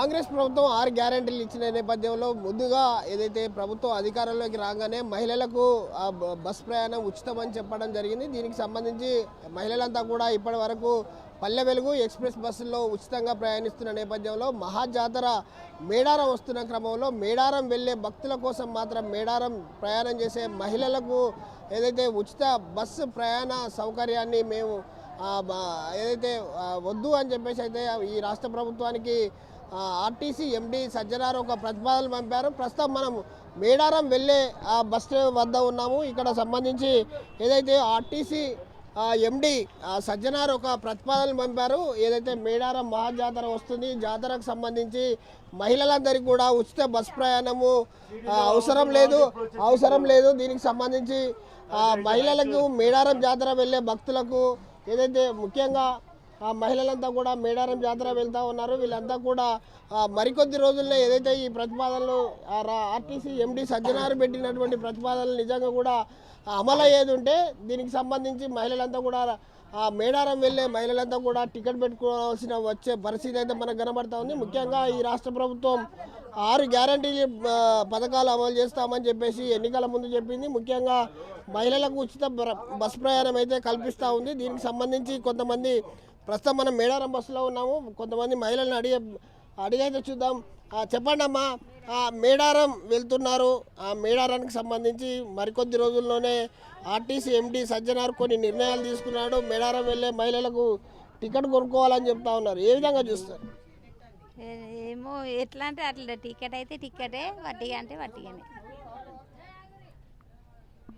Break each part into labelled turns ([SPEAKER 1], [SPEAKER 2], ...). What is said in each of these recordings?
[SPEAKER 1] కాంగ్రెస్ ప్రభుత్వం 6 గ్యారెంటీలు ఇచ్చిన నేపథ్యంలో ముందుగా ఏదైతే ప్రభుత్వం అధికారంలోకి రాగానే మహిళలకు బస్ ప్రయాణం ఉచితమని చెప్పడం జరిగింది. దీనికి సంబంధించి మహిళలంతా కూడా ఇప్పటి వరకు పల్లె వెలుగు ఎక్స్ప్రెస్ బస్సుల్లో ఉచితంగా ప్రయాణిస్తున్న నేపథ్యంలో మహాజాతర మేడారం వస్తున్న క్రమంలో మేడారం వెళ్ళే భక్తుల కోసం మాత్రం మేడారం ప్రయాణం చేసే మహిళలకు ఏదైతే ఉచిత బస్సు ప్రయాణ సౌకర్యాన్ని మేము ఏదైతే వద్దు అని చెప్పేసి అయితే ఈ రాష్ట్ర ప్రభుత్వానికి ఆర్టీసీ ఎండి సజ్జనార్ ఒక ప్రతిపాదన పంపారు. ప్రస్తుతం మనం మేడారం వెళ్ళే బస్ వద్ద ఉన్నాము. ఇక్కడ సంబంధించి ఏదైతే ఆర్టీసీ ఎండి సజ్జనార్ ఒక ప్రతిపాదన పంపారు. ఏదైతే మేడారం మహాజాతర వస్తుంది, జాతరకు సంబంధించి మహిళలందరికీ కూడా ఉచిత బస్ ప్రయాణము అవసరం లేదు. దీనికి సంబంధించి మహిళలకు మేడారం జాతర వెళ్ళే భక్తులకు ఏదైతే ముఖ్యంగా మహిళలంతా కూడా మేడారం జాతర వెళ్తూ ఉన్నారు. వీళ్ళంతా కూడా మరికొద్ది రోజుల్లో ఏదైతే ఈ ప్రతిపాదనలు ఆర్టీసీ ఎండి సజ్జనార్ పెట్టినటువంటి ప్రతిపాదనలు నిజంగా కూడా అమలు అయ్యేది ఉంటే దీనికి సంబంధించి మహిళలంతా కూడా మేడారం వెళ్ళే మహిళలంతా కూడా టికెట్ పెట్టుకోవాల్సిన వచ్చే పరిస్థితి అయితే మనకు కనబడతా ఉంది. ముఖ్యంగా ఈ రాష్ట్ర ప్రభుత్వం 6 గ్యారంటీలు పథకాలు అమలు చేస్తామని చెప్పేసి ఎన్నికల ముందు చెప్పింది. ముఖ్యంగా మహిళలకు ఉచిత బస్ ప్రయాణం అయితే కల్పిస్తూ ఉంది. దీనికి సంబంధించి కొంతమంది ప్రస్తుతం మనం మేడారం బస్సులో ఉన్నాము. కొంతమంది మహిళలను అడిగైతే చూద్దాం. చెప్పండి అమ్మా, మేడారం వెళ్తున్నారు. ఆ మేడారానికి సంబంధించి మరికొద్ది రోజుల్లోనే ఆర్టీసీ ఎండి సజ్జనార్ కొన్ని నిర్ణయాలు తీసుకున్నాడు. మేడారం వెళ్ళే మహిళలకు టికెట్ కొనుక్కోవాలని చెప్తా ఉన్నారు. ఏ విధంగా చూస్తారు?
[SPEAKER 2] ఏమో ఎట్లా అంటే అట్లా, టికెట్ అయితే టికెటే, వడ్డీగా అంటే వడ్డీగానే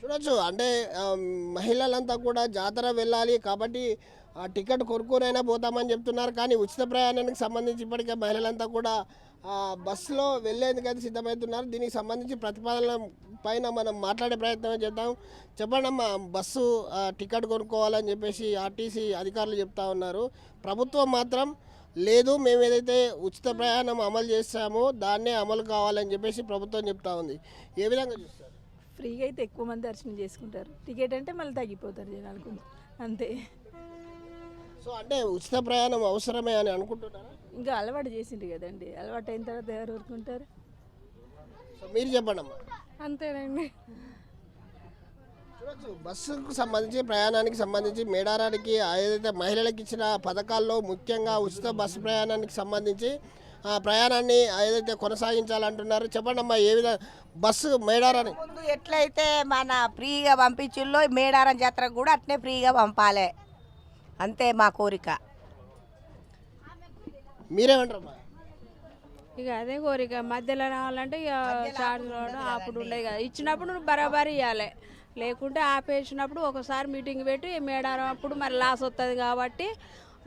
[SPEAKER 1] చూడొచ్చు. అంటే మహిళలంతా కూడా జాతర వెళ్ళాలి కాబట్టి టికెట్ కొనుక్కోనైనా పోతామని చెప్తున్నారు. కానీ ఉచిత ప్రయాణానికి సంబంధించి ఇప్పటికే మహిళలంతా కూడా బస్సులో వెళ్ళేందుకైతే సిద్ధమవుతున్నారు. దీనికి సంబంధించి ప్రతిపాదనల పైన మనం మాట్లాడే ప్రయత్నం చేద్దాం. చెప్పండి అమ్మా, బస్సు టికెట్ కొనుక్కోవాలని చెప్పేసి ఆర్టీసీ అధికారులు చెప్తా ఉన్నారు. ప్రభుత్వం మాత్రం లేదు, మేము ఏదైతే ఉచిత ప్రయాణం అమలు చేస్తామో దాన్నే అమలు కావాలని చెప్పేసి ప్రభుత్వం చెప్తా ఉంది. ఏ విధంగా చూస్తారు?
[SPEAKER 3] ఫ్రీగా అయితే ఎక్కువ మంది దర్శనం చేసుకుంటారు. టికెట్ అంటే మళ్ళీ తగ్గిపోతారు జనాలకు, అంతే.
[SPEAKER 1] సో అంటే ఉచిత ప్రయాణం అవసరమే అని అనుకుంటున్నారా?
[SPEAKER 3] ఇంకా అలవాటు చేసిండు కదండి, అలవాటు అయిన తర్వాత ఎవరు ఊరుకుంటారు?
[SPEAKER 1] సో మీరు చెప్పండి అమ్మా.
[SPEAKER 3] అంతేనండి.
[SPEAKER 1] చూడొచ్చు, బస్సుకు సంబంధించి ప్రయాణానికి సంబంధించి మేడారానికి ఏదైతే మహిళలకు ఇచ్చిన పథకాల్లో ముఖ్యంగా ఉచిత బస్సు ప్రయాణానికి సంబంధించి ప్రయాణాన్ని ఏదైతే కొనసాగించాలంటున్నారు. చెప్పండి అమ్మా, ఏ విధంగా బస్సు మేడారాన్ని
[SPEAKER 4] ముందు ఎట్లయితే మన ఫ్రీగా పంపించుల్లో మేడారం జాతరకు కూడా అట్నే ఫ్రీగా పంపాలి, అంతే మా కోరిక.
[SPEAKER 1] మీరేమంటారమ్మా?
[SPEAKER 5] ఇక అదే కోరిక. మధ్యలో రావాలంటే ఇక చార్జ్ అప్పుడు ఉండేది కదా, ఇచ్చినప్పుడు బరాబరి ఇవ్వాలి, లేకుంటే ఆపేసినప్పుడు ఒకసారి మీటింగ్ పెట్టి మేడారం అప్పుడు మరి లాస్ వస్తుంది కాబట్టి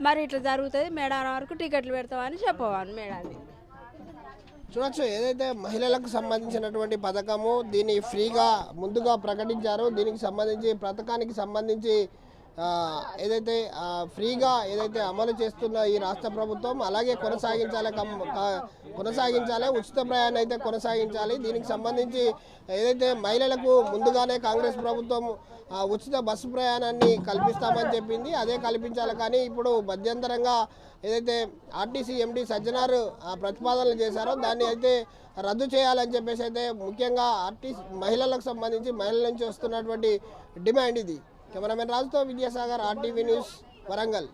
[SPEAKER 5] మరి ఇట్లా జరుగుతుంది, మేడారం వరకు టికెట్లు పెడతామని చెప్పవాలి మేడాది.
[SPEAKER 1] చూడొచ్చు, ఏదైతే మహిళలకు సంబంధించినటువంటి పథకము దీన్ని ఫ్రీగా ముందుగా ప్రకటించారో దీనికి సంబంధించి పథకానికి సంబంధించి ఏదైతే ఫ్రీగా ఏదైతే అమలు చేస్తున్న ఈ రాష్ట్ర ప్రభుత్వం అలాగే కొనసాగించాలి, ఉచిత ప్రయాణం అయితే కొనసాగించాలి. దీనికి సంబంధించి ఏదైతే మహిళలకు ముందుగానే కాంగ్రెస్ ప్రభుత్వం ఉచిత బస్సు ప్రయాణాన్ని కల్పిస్తామని చెప్పింది, అదే కల్పించాలి. కానీ ఇప్పుడు మధ్యంతరంగా ఏదైతే ఆర్టీసీ ఎండి సజ్జనార్ ప్రతిపాదనలు చేశారో దాన్ని అయితే రద్దు చేయాలని చెప్పేసి అయితే ముఖ్యంగా ఆర్టీసీ మహిళలకు సంబంధించి మహిళల నుంచి వస్తున్నటువంటి డిమాండ్ ఇది. కెమెరామెన్ రాజుతో విద్యాసాగర్, ఆర్టీవీ న్యూస్, వరంగల్.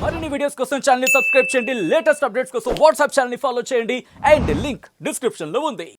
[SPEAKER 6] మరిన్ని వీడియోస్ కోసం ఛానల్ ని సబ్స్క్రైబ్ చేయండి. లేటెస్ట్ అప్డేట్స్ కోసం వాట్సాప్ ఛానల్ ని ఫాలో చేయండి. అండ్ లింక్ డిస్క్రిప్షన్ లో ఉంది.